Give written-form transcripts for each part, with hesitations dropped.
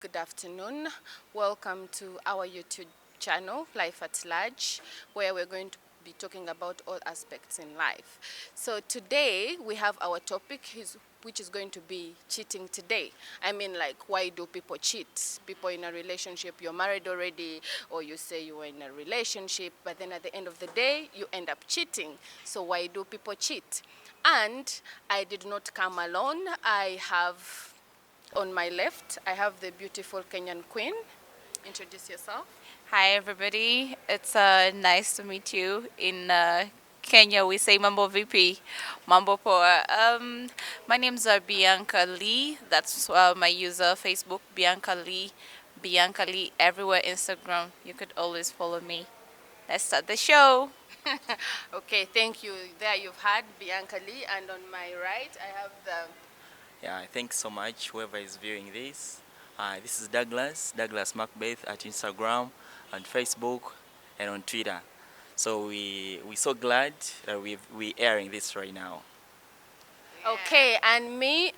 Good afternoon. Welcome to our YouTube channel, Life at Large, where we're going to be talking about all aspects in life. So today we have our topic, which is going to be cheating today. I mean, like, why do people cheat? People in a relationship, you're married already, or you say you were in a relationship, but then at the end of the day, you end up cheating. So why do people cheat? And I did not come alone. I have on my left, I have the beautiful Kenyan queen. Introduce yourself. Hi, everybody. It's nice to meet you. In Kenya, we say Mambo VP, Mambo Poa. My name's Bianca Lee. That's my user, Facebook, Bianca Lee, everywhere, Instagram. You could always follow me. Let's start the show. Okay, thank you. There you've had Bianca Lee, and on my right, I have the. Yeah, thanks so much, whoever is viewing this. This is Douglas Macbeth at Instagram, and Facebook, and on Twitter. So we're so glad that we're airing this right now. Okay, and me,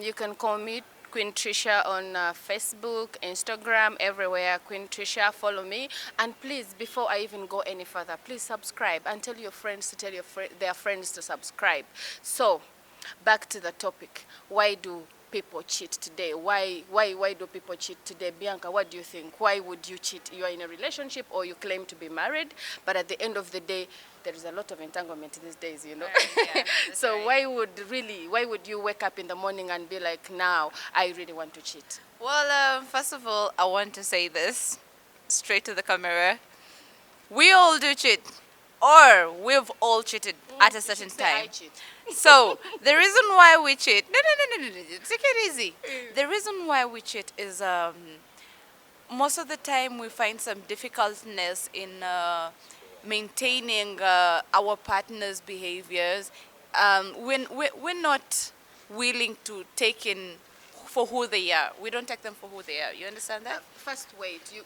you can call me Queen Trisha on Facebook, Instagram, everywhere. Queen Trisha, follow me. And please, before I even go any further, please subscribe and tell your friends to tell their friends to subscribe. So, back to the topic. Why do people cheat today? Why do people cheat today? Bianca, what do you think? Why would you cheat? You are in a relationship or you claim to be married, but at the end of the day, there is a lot of entanglement these days, you know. Right, yeah, So right. why would you wake up in the morning and be like, now I really want to cheat? Well, first of all, I want to say this straight to the camera. We all do cheat, or we've all cheated at a You should certain say I time. cheat. So the reason why we cheat, no, take it easy. The reason why we cheat is most of the time we find some difficultness in maintaining our partner's behaviors. We're not willing to take in for who they are. We don't take them for who they are. You understand that? First, wait. You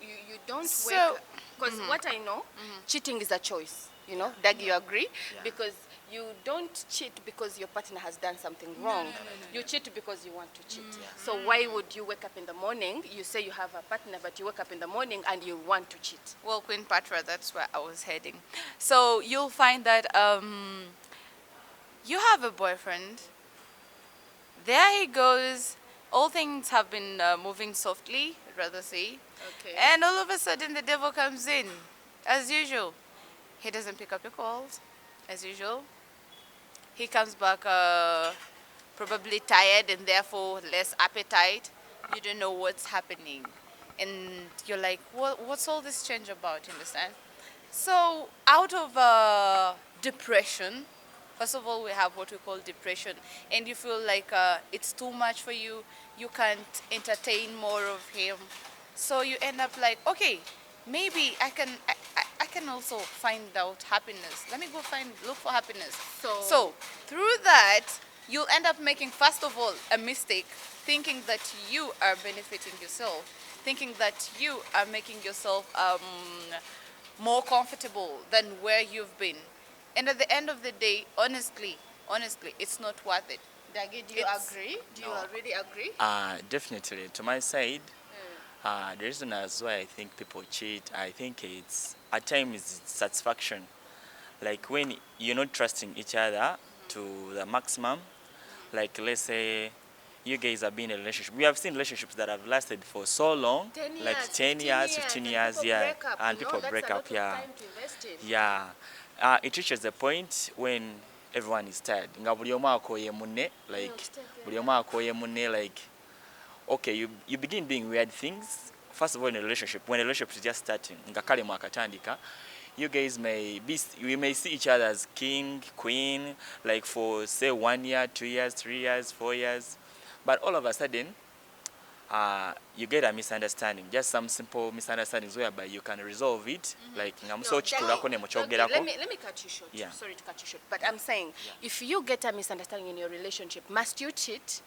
don't So, wake because what I know, cheating is a choice. You know, Doug, you agree? Because you don't cheat because your partner has done something wrong. You cheat because you want to cheat. So why would you wake up in the morning? You say you have a partner, but you wake up in the morning and you want to cheat. well, Queen Patra, that's where I was heading. So you'll find that you have a boyfriend. There he goes. All things have been moving softly, rather say. Okay. And all of a sudden, the devil comes in, as usual. He doesn't pick up your calls, as usual. He comes back probably tired and therefore less appetite. You don't know what's happening. And you're like, what's all this change about? You understand? So, out of depression, first of all, we have what we call depression, and you feel like it's too much for you, you can't entertain more of him. So, you end up like, okay, maybe I can also find out happiness. Let me go look for happiness. So, through that, you'll end up making, first of all, a mistake, thinking that you are benefiting yourself, thinking that you are making yourself more comfortable than where you've been. And at the end of the day, honestly, it's not worth it. Dagi, do you It's- agree? Do you No. really agree? Definitely, to my side, the reason as why I think people cheat, I think it's at times it's satisfaction. Like when you're not trusting each other to the maximum. Like let's say you guys have been in a relationship. We have seen relationships that have lasted for so long, 10 years, like 10 years, 15 years, and yeah, people break up, and you know, people that's break a up, lot of yeah, time to invest in. yeah. It reaches a point when everyone is tired. Nga buli omu akoye munne, like buli omu akoye munne, like okay, you begin doing weird things. First of all, in a relationship, when a relationship is just starting, nga kale mwakatandika, you guys we may see each other as king, queen, like for say 1 year, 2 years, 3 years, 4 years, but all of a sudden, you get a misunderstanding, just some simple misunderstandings whereby you can resolve it, like nga musochitulako ne muchogerako. Let me cut you short. Yeah. Sorry to cut you short, but I'm saying if you get a misunderstanding in your relationship, must you cheat?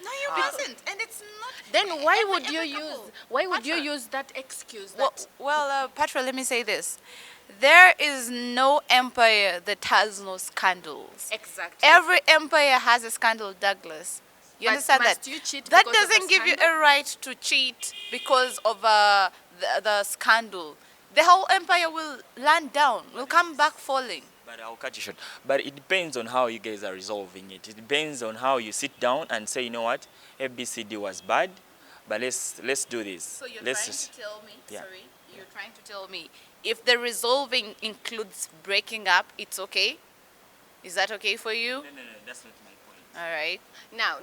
No, you mustn't, and it's not. Then why every- would you every use couple. you Patra. use that excuse Well, that Patra, let me say this: there is no empire that has no scandals. exactly Every empire has a scandal, Douglas. You But understand that? must you cheat That because of a doesn't give you scandal? a right to cheat because of the scandal. The whole empire will land down, will come back falling. But I'll cut you short. But it depends on how you guys are resolving it. It depends on how you sit down and say, you know what, ABCD was bad, but let's do this. So you're Let's trying just, to tell me, yeah. sorry, you're trying to tell me if the resolving includes breaking up, it's okay? Is that okay for you? No, that's not my point. All right. Now,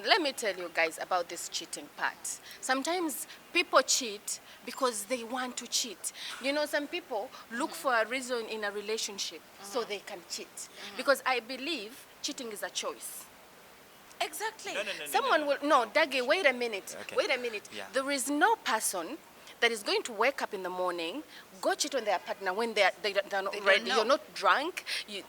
let me tell you guys about this cheating part. Sometimes people cheat because they want to cheat. You know, some people look for a reason in a relationship so they can cheat. Because I believe cheating is a choice. Exactly. No. Someone will, no, Dagi, wait a minute. Okay. Wait a minute. Yeah. There is no person that is going to wake up in the morning, go cheat on their partner when they're not They don't ready. know. You're not drunk. You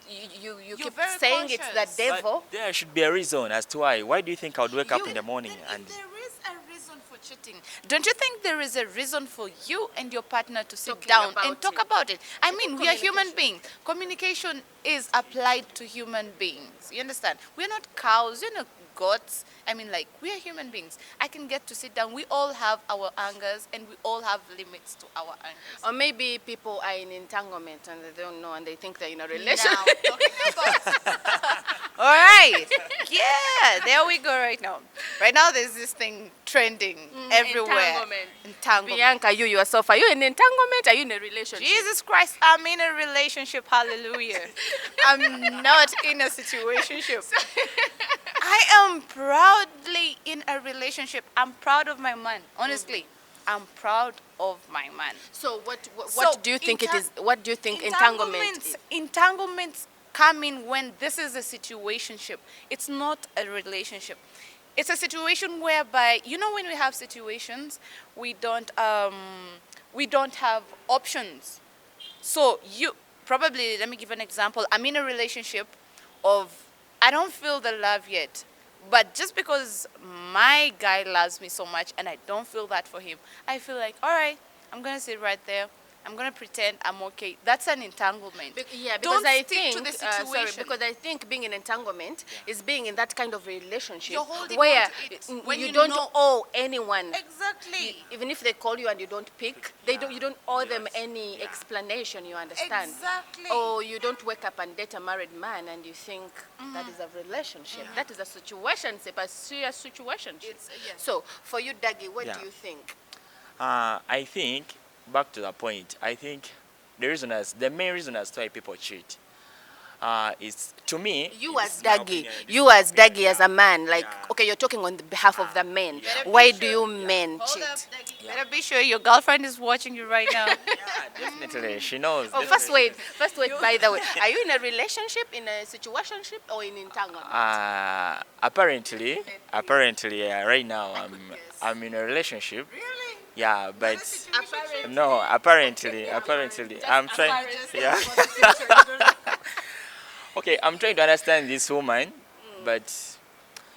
keep very saying it's cautious. the devil. But there should be a reason as to why. Why do you think I would wake up in the morning Then and if there is a reason for cheating, don't you think there is a reason for you and your partner to sit Talking down about and talk it. about it? I mean, we are human Communication. beings. Communication is applied to human beings. You understand? We're not cows. We're not gods. I mean, like, we are human beings. I can get to sit down. We all have our angers and we all have limits to our angers. Or maybe people are in entanglement and they don't know and they think they're in a relationship. Now, talking about. All right. Yeah, there we go right now. Right now, there's this thing trending everywhere. Entanglement. Entanglement. Bianca, you yourself, are you in entanglement? Are you in a relationship? Jesus Christ, I'm in a relationship. Hallelujah. I'm not in a situationship. I am proudly in a relationship. I'm proud of my man. Honestly, I'm proud of my man. So what So, do you think it is? What do you think entanglement is? Entanglements come in when this is a situationship. It's not a relationship. It's a situation whereby, you know, when we have situations, we don't have options. So you probably, let me give an example. I'm in a relationship of, I don't feel the love yet, but just because my guy loves me so much and I don't feel that for him, I feel like, all right, I'm gonna sit right there. I'm gonna pretend I'm okay. That's an entanglement. Yeah, because Don't I stick think to the sorry, situation. because I think being in entanglement is being in that kind of relationship You're holding where on to it when you you don't know- owe anyone. Exactly. Even if they call you and you don't pick, you don't owe them any explanation. You understand? Exactly. Or you don't wake up and date a married man and you think that is a relationship. That is a situationship, a serious situationship. Yes. So for you, Dagi, what Yeah. do you think? I think, back to the point, I think the main reason as to why people cheat is, to me, You this as is my Dagi, opinion, this you is my as opinion, Dagi as a man, like, Yeah. okay, you're talking on the behalf of the men. Yeah. Why do you men Hold cheat? up, Dagi. Better be sure your girlfriend is watching you right now. Yeah, definitely, she knows. Oh, definitely. first wait, by the way. Are you in a relationship, in a situationship, or in entanglement? Apparently, right now I'm in a relationship. Really? Yeah, but Apparently. no, apparently, I'm trying. Yeah. Okay, I'm trying to understand this woman, but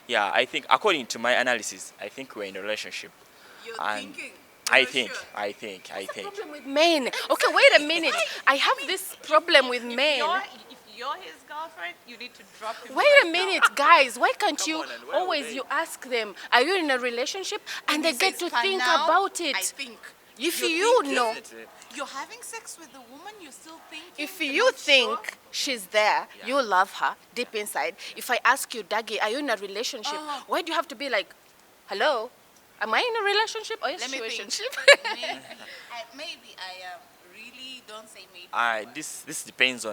yeah, I think according to my analysis, I think we're in a relationship. You're And thinking. I think. Problem with men. Okay, wait a minute. I have this problem with men. If you're his girlfriend, you need to drop him. Wait a minute, guys. Why can't Come you on, and where were always they? you ask them, are you in a relationship? And they get to think about it. I think. If You're you thinking. know, You're having sex with the woman, you're still thinking. if you're you not think sure. she's there, you love her deep inside. If I ask you, Dagi, are you in a relationship? Why do you have to be like, hello? Am I in a relationship or a Let me think. situationship? Maybe I am. Really, don't say maybe. This depends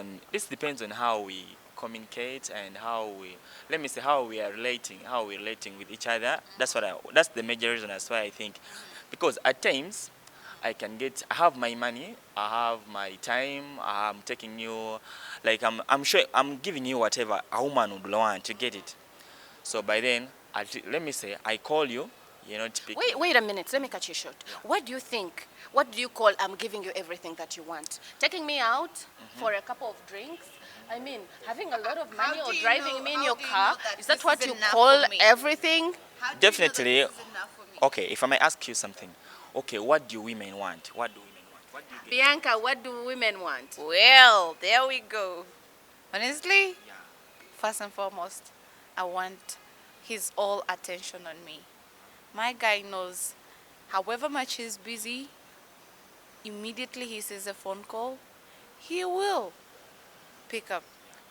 on how we communicate and how we are relating with each other. That's the major reason as why I think, because at times I have my money, I have my time, I'm taking you, like I'm sure I'm giving you whatever a woman would want to get it. So by then, let me say I call you, you're not picking. Wait a minute. Let me cut you short. What do you think? What do you call I'm giving you everything that you want? Taking me out for a couple of drinks? I mean, having a lot of How money or do you driving know- me in how your do you car? know that Is that this what is you enough call for me? everything? How do Definitely. You know that this is enough for me? Okay, if I may ask you something. Okay, what do women want? What do you get? Bianca, what do women want? Well, there we go. Honestly, Yeah. first and foremost, I want he's all attention on me. My guy knows, however much he's busy, immediately he sees a phone call, he will pick up.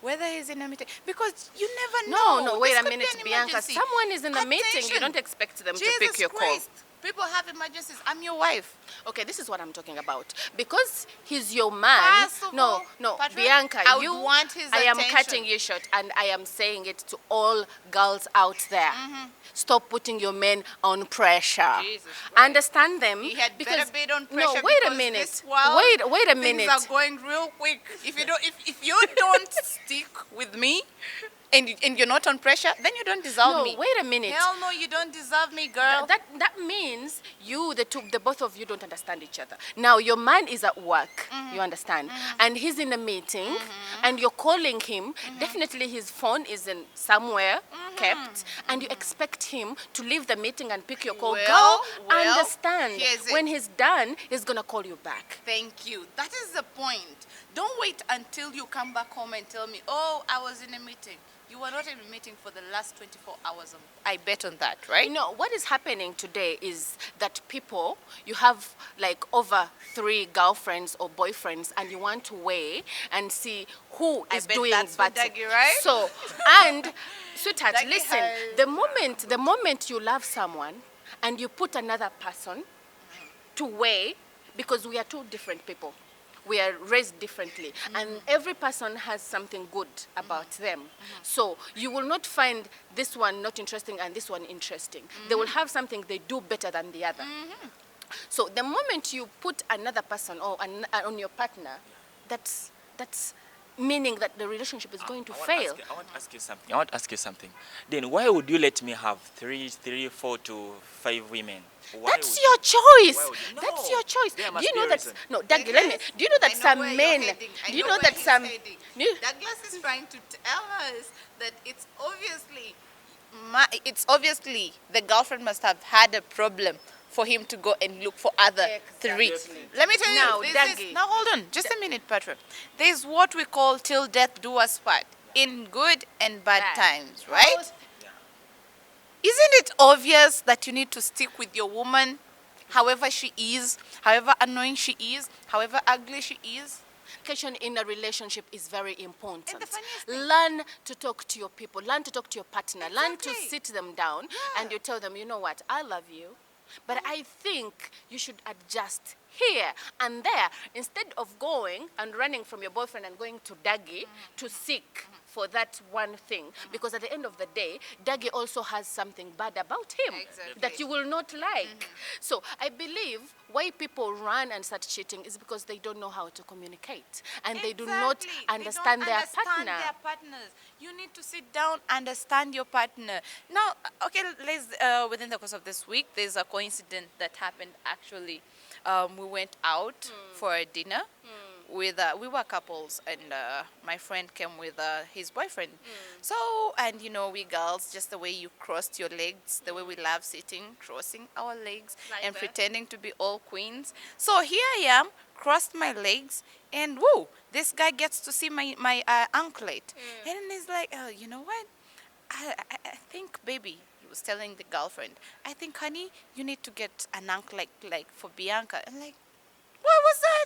Whether he's in a meeting, because you never No, know. no, wait This a could be minute, an Bianca. emergency. Someone is in a meeting. You Attention. don't expect them to Jesus pick your call. Christ. People have emergencies. I'm your wife. Okay, this is what I'm talking about. Because he's your man. First of No, all, no, Patrick, Bianca, I would you. want his I am attention. cutting you short, and I am saying it to all girls out there. Stop putting your men on pressure. Jesus Christ. Understand them. He had because, better be on pressure. No, wait a because minute. This world, Wait a things minute. are going real quick. If you don't stick with me, and you're not on pressure, then you don't deserve No, me. wait a minute. Hell no, you don't deserve me, girl. That means you, the both of you don't understand each other. Now your man is at work, you understand, and he's in a meeting, and you're calling him. Definitely his phone is in somewhere kept, and you expect him to leave the meeting and pick your call. Well, Girl, understand. here's it. When he's done, he's gonna call you back. Thank you. That is the point. Don't wait until you come back home and tell me, oh, I was in a meeting. You were not in a meeting for the last 24 hours. I bet on that, right? You know, what is happening today is that people, you have like over 3 girlfriends or boyfriends, and you want to weigh and see who I is bet doing that's better. for Daggy, right? So, and sweetheart, Daggy listen, has- the moment you love someone and you put another person to weigh, because we are 2 different people. We are raised differently, and every person has something good about them. So you will not find this one not interesting and this one interesting. They will have something they do better than the other. So the moment you put another person or on your partner, that's meaning that the relationship is going to fail. I want to ask you something. I want to ask you something. Then why would you let me have 3, 4 to 5 women? Why That's would your you? choice. Why would you? That's No, your choice. there Do must you be know a that? reason. No, Daggy, let me. Do you know that I know some where you're men? heading. I Do you know know where that he's some? heading. do you- Douglas is trying to tell us that it's obviously the girlfriend must have had a problem for him to go and look for other 3. Exactly. Let me tell Now, you, Daggy. now hold on, just a minute, Patrick. There's what we call till death do us part, in good and bad Bad. times, right? Isn't it obvious that you need to stick with your woman, however she is, however annoying she is, however ugly she is? Communication in a relationship is very important. And the funniest thing- Learn to talk to your people. Learn to talk to your partner. Learn to Exactly. sit them down Yeah. and you tell them, you know what, I love you, but I think you should adjust here and there, instead of going and running from your boyfriend and going to Daggy to seek for that one thing. Because at the end of the day, Daggy also has something bad about him Exactly. that you will not like. So I believe why people run and start cheating is because they don't know how to communicate and they do not Exactly. They understand don't their understand partner. their partners. You need to sit down, understand your partner. Now, okay, within the course of this week, there's a coincidence that happened actually. We went out for a dinner with we were couples, and my friend came with his boyfriend. So, and you know, we girls, just the way you crossed your legs, the way we love sitting, crossing our legs Like and that. pretending to be all queens. So here I am, crossed my legs, and whoa, this guy gets to see my anklet, and then he's like, oh, you know what? I think, baby, he was telling the girlfriend, I think, honey, you need to get an anklet like for Bianca. And like, what was that?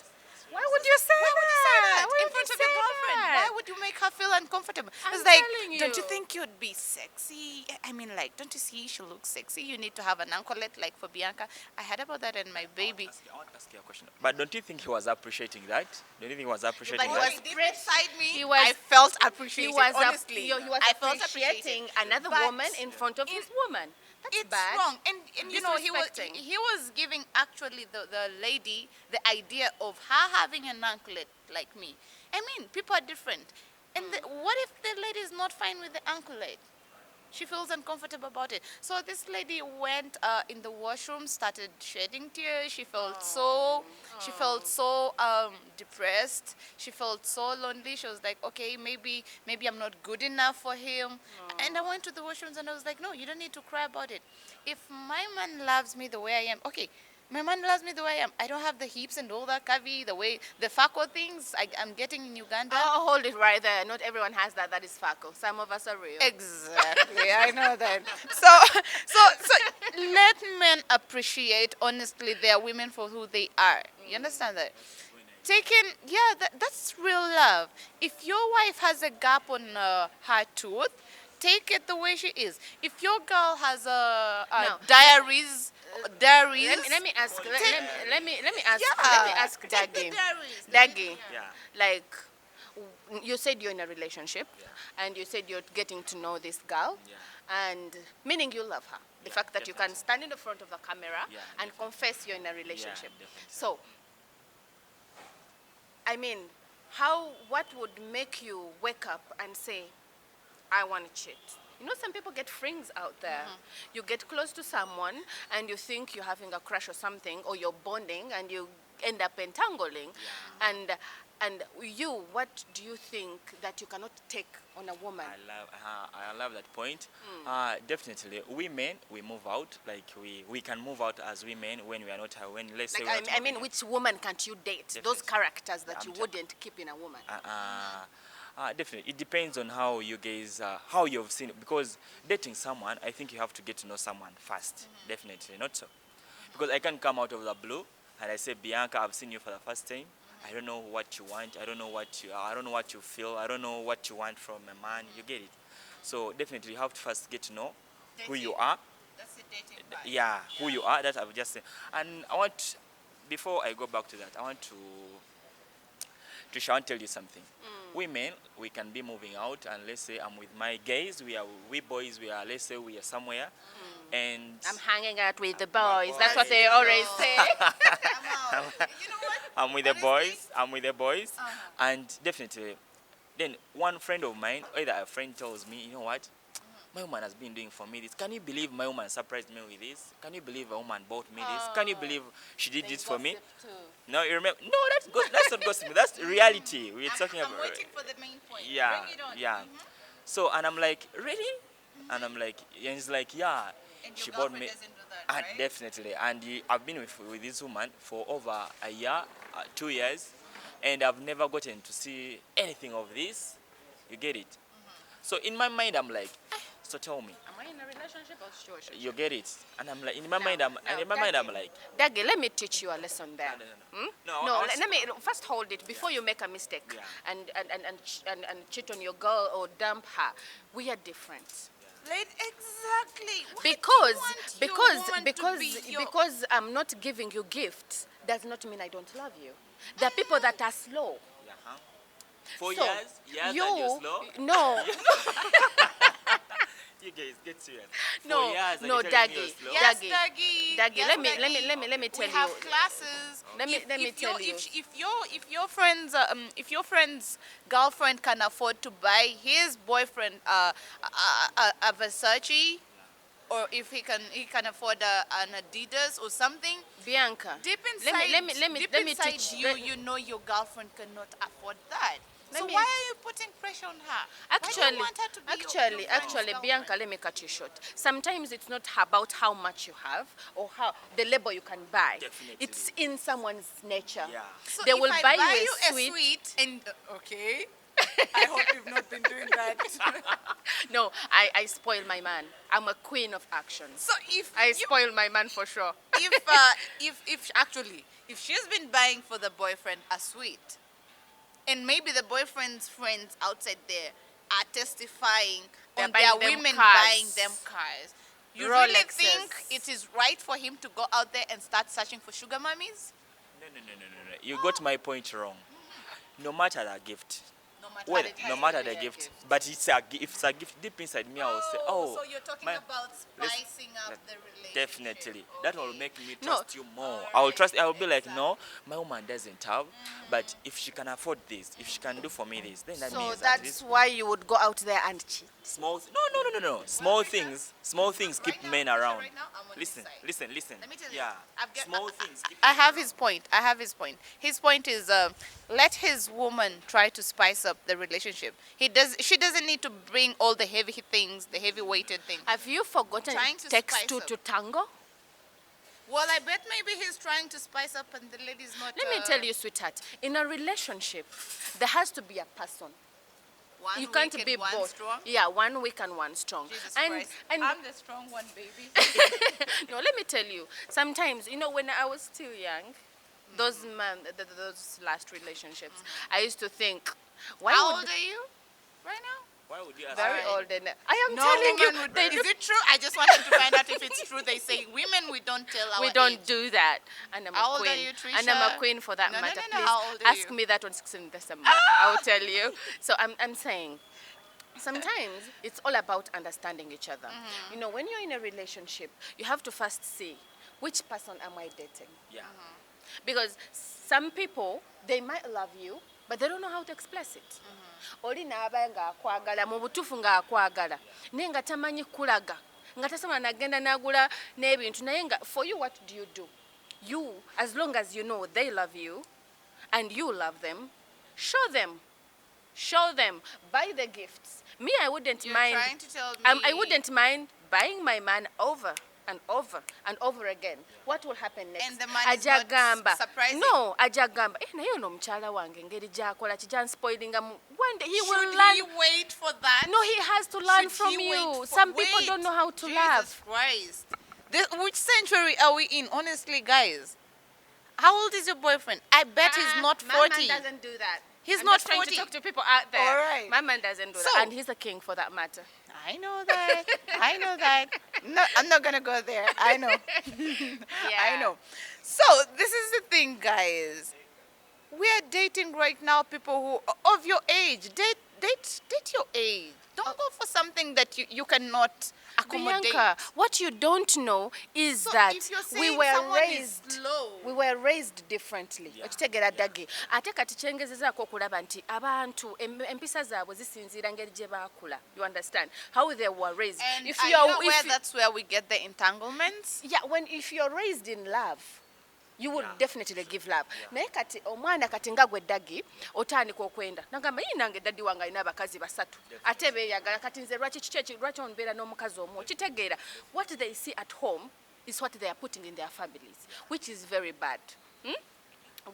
Why would you say Why would you say that Why in would front you of your say girlfriend? that? Why would you make her feel uncomfortable? I'm It's like, telling don't you you. think you'd be sexy? I mean, like, don't you see she looks sexy? You need to have an anklet like for Bianca. I heard about that and my baby. I want to ask you a question. But don't you think he was appreciating that? Don't you think he was appreciating but he that? was Deep inside me, he was- I felt He appreciated. was, honestly, he was I felt appreciating appreciated. another But woman in front of his woman. That's it's bad. wrong, and you know, Disrespecting. he was giving actually the lady the idea of her having an anklet like me. I mean, people are different, and what if the lady is not fine with the anklet? She feels uncomfortable about it. So this lady went in the washroom, started shedding tears. She felt she felt so depressed. She felt so lonely. She was like, okay, maybe I'm not good enough for him. And I went to the washrooms and I was like, no, you don't need to cry about it. If my man loves me the way I am, okay, My man loves me the way I am. I don't have the hips and all that curvy, the way, the Fako things I'm getting in Uganda. Oh, hold it right there. Not everyone has that. That is Faco. Some of us are real. Exactly, I know that. So let men appreciate honestly their women for who they are. You understand that? Taking, yeah, that's real love. If your wife has a gap on her tooth, take it the way she is. If your girl has No. diaries, Let me ask. Let me ask. yeah, Let me ask take the Daggy. diaries. Daggy, Yeah. like you said you're in a relationship, and you said you're getting to know this girl, Yeah. and meaning you love her. The Yeah, fact that you can definitely. stand in the front of the camera Yeah, and confess you're in a relationship. definitely. So, I mean, what would make you wake up and say, I want to cheat? You know, some people get frings out there. You get close to someone and you think you're having a crush or something, or you're bonding and you end up entangling. And you, what do you think that you cannot take on a woman? I love that point. Definitely, women we move out, like we can move out as women when we are not when let's say Like, we're not I mean, moving. which woman can't you date? Those Definitely. characters that I'm you ta- wouldn't keep in a woman. Definitely, it depends on how you guys how you've seen it. Because dating someone, I think you have to get to know someone first. Definitely, not so. Because I can come out of the blue and I say, Bianca, I've seen you for the first time. I don't know what you want. I don't know what you feel. I don't know what you want from a man. You get it. So definitely, you have to first get to know who you are. That's the dating part. Yeah, who you are. That I've just said. And I want, before I go back to that, I want to Trisha, I want to tell you something. Women, we can be moving out, and let's say I'm with my guys. We boys, we are, let's say we are somewhere, and I'm hanging out with the My boys. That's what boys. they always say. I'm out. You know what? I'm with the Honestly, boys. I'm with the boys, and definitely, then one friend of mine, either a friend tells me, you know what, my woman has been doing for me this. Can you believe my woman surprised me with this? Can you believe a woman bought me this? Can you believe she did this for me? No, you remember? No, that's not gossip. That's reality. We're talking I'm about. waiting for the main point. Yeah, Bring it on. yeah. So, and I'm like, really? And I'm like, and he's like, yeah. And She your bought girlfriend me. doesn't do that, right? Definitely. And I've been with this woman for over a year, 2 years, and I've never gotten to see anything of this. You get it? So in my mind, I'm like, so tell me, Am I in a relationship or situation? you get it? And I'm like, in my mind, I'm like, Daggy, let me teach you a lesson there. no, No, I was- let me first hold it before you make a mistake Yeah. and cheat on your girl or dump her. We are different. Exactly. Why do you Because want your woman to be your- because I'm not giving you gifts does not mean I don't love you. There are people that are slow. yeah, huh? 4 So, years, and you're slow. No, You guys get serious. No, 4 years and no, you're telling me Daggy. you're slow? Yes, Daggy. Daggy. Daggy, Yes, let me Daggy. tell We have you. classes. Let me tell you. If your friend's girlfriend can afford to buy his boyfriend a Versace, or if he can afford an Adidas or something, Bianca, deep let inside, me inside teach you, you know your girlfriend cannot afford that. Let So me- why are you putting pressure on her? Why do you want her to be your friend's girlfriend? Bianca, let me cut you short. Sometimes it's not about how much you have or how the label you can buy. Definitely. It's in someone's nature. Yeah. So They if will I buy buy you a sweet. and okay, I hope you've not been doing that. No, I spoil my man. I'm a queen of actions. So if I spoil my man for sure. if she's been buying for the boyfriend a sweet, and maybe the boyfriend's friends outside there are testifying They're on buying their them women cars. buying them cars, you really Rolexes. think it is right for him to go out there and start searching for sugar mummies? No. You got my point wrong. No matter the gift, No matter well, it has no to matter be the a gift, but if it's a gift deep inside me, I will say, oh, so you're talking my- about let's- spicing up the relationship. definitely. That will make me No. trust you more. I will trust. I will be like, no, my woman doesn't have, but if she can afford this, if she can do for me this, then that So means at that's least why you would go out there and cheat. small. No. Small things keep Right now- men listen, around. right now, I'm on his Listen, side. listen. Let me tell you, Yeah, small things. Keep I have his point. His point is let his woman try to spice up the relationship. She doesn't need to bring all the heavy things, the heavy weighted things. Have you forgotten Trying to takes spice two up. to tango? Well, I bet maybe he's trying to spice up and the lady's not. Let me tell you, sweetheart, in a relationship, there has to be a person. One You can't weak be and one both. strong. Yeah, one weak and one strong. Jesus and Christ. and I'm the strong one, baby. no, let me tell you. Sometimes, when I was still young, those last relationships, I used to think, why How would old are you right now? Why would you ask very me? old and I am No telling woman you, would. they Is it true? I just wanted to find out if it's true. They say women we don't tell our we don't age. do that. And I'm How a old are queen. you, And I'm a Trisha? queen for that No, no, matter. no, no. Please How old are ask you? me that on 16th December. I will tell you. So I'm saying sometimes it's all about understanding each other. When you're in a relationship, you have to first see which person am I dating. Yeah. Because some people, they might love you, but they don't know how to express it. Oli n'aba ng'akwagala mu butuufu ng'akwagala naye nga tamanyi kulaga nga tasobola nagenda n'agula n'ebintu naye nga for you what do? You, as long as you know they love you and you love them, show them. Buy the gifts. Me, I wouldn't You're mind. trying to tell me. I wouldn't mind buying my man over and over and over again. What will happen next? And the man is not surprising. No, ajagamba. Naye ono mukyala wange ngeri gy'akola kijyanspoilinga mu. One day he will Should learn. he wait for that? No, he has to learn Should from he you. wait for- Some people wait. don't know how to Jesus love. Christ. Which century are we in, honestly, guys? How old is your boyfriend? I bet he's not My 40. man doesn't do that. He's I'm not just trying 40. to talk to people out there. All right. My man doesn't do So- that, and he's a king for that matter. I know that. I know that. No, I'm not gonna go there. I know. I know. So this is the thing, guys. We are dating right now people who of your age. Date your age. Don't go for something that you cannot accommodate. Bianca, what you don't know is So that if you're we saying were someone is raised slow. we were raised differently. Yeah. Okitegeera Dagi. Ate kati kyengezezaako okulaba nti abantu empisa zaabwe zisinziira ngeri gye baakula. You understand? How they were raised. And If are you you are aware that's where we get the entanglements? yeah, if you're raised in love, you would definitely give love. Naye kati omwana kati nga gwe Dagi otandika okwenda nagamba yi nange daddi wange alina abakazi basatu ate beeyagala kati nze lwaki onbeera n'omukazi omu kitegeera what they see at home is what they are putting in their families, which is very bad.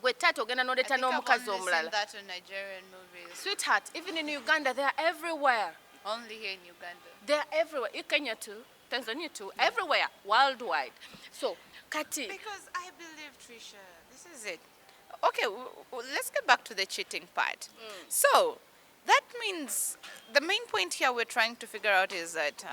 Gwe taata ogenda I n'oleeta think I've n'omukazi only seen omulala. that in Nigerian movies. Sweetheart, even in Uganda they are everywhere. Only here in Uganda. They are everywhere. In Kenya too, Tanzania too, everywhere, worldwide. So kati Because I believe, Trisha, this is it. Okay, let's get back to the cheating part. So, that means the main point here we're trying to figure out is that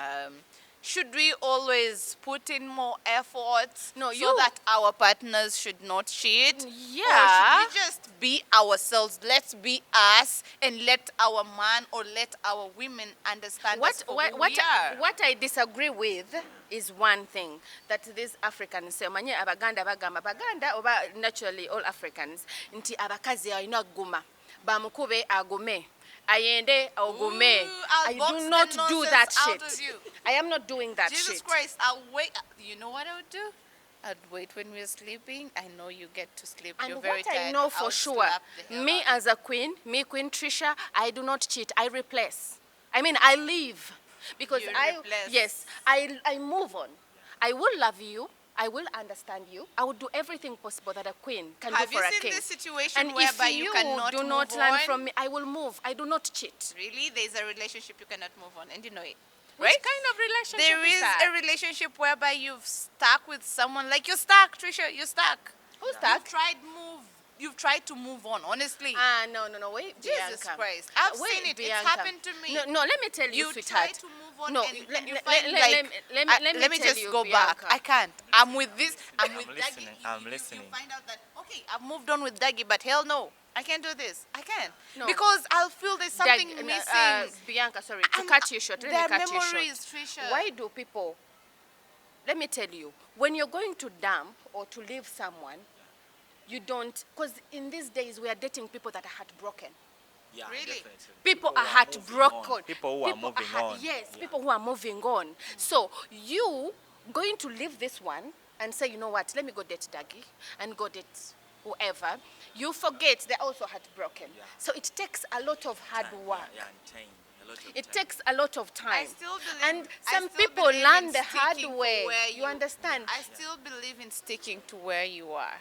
should we always put in more effort No, so that our partners should not cheat? Yeah. Or should we just be ourselves? Let's be us and let our man or let our women understand us for who we are. what I disagree with is one thing that these Africans say, manye abaganda bagamba baganda oba naturally all Africans nti abakazi alina guma bamukube agume ayende ogume. Ooh, I'll I box do the not do nonsense that out shit. of you. I am not doing that Jesus shit. Christ, I'll wait. You know what I would do? I'd wait when we're sleeping. I know you get to sleep. And You're very what I tired. know for I'll sure, slap the hell me out of as a queen, Queen Trisha, I do not cheat. I replace. I mean, I leave. Because You replace. yes, I move on. I will love you. I will understand you. I will do everything possible that a queen can Have do for you a seen king. this situation And whereby if you you cannot do not move learn on? from me, I will move. I do not cheat. Really? There's a relationship you cannot move on, and you know it. Which Right? kind of relationship There is that? a relationship whereby you've stuck with someone. Like you're stuck, Trisha. You're stuck. Who's stuck? You've tried to move on. Honestly. No, wait, Jesus Bianca. Christ. I've Wait, seen it. It's Bianca. happened to me. No, let me tell you, You sweetheart. try to move on No, and let- you let- find let- like, let me tell just you, go back. Bianca. I can't. I'm with this. I'm with listening, Daggy. I'm You listening. find out that, okay, I've moved on with Daggy, but hell no. I can't do this. I can't. No. Because I'll feel there's something Dag- missing. Bianca, sorry, to I'm- cut you short. Let there me are cut you memories, short. Trisha. Why do people? Let me tell you, when you're going to dump or to leave someone, you don't. Because in these days we are dating people that are heartbroken. Yeah, Really? definitely. People are who heartbroken. moving on. People who are moving on. Yes, Yeah. people who are moving on. So you going to leave this one and say, you know what? Let me go date Daggy and go date whoever. You forget they're also heartbroken. Yeah. So it takes a lot of hard work. Yeah, and time. A It takes a lot of time. still believe, And some I still people believe learn in the hard sticking to way. where You understand? I still believe in sticking to where you are.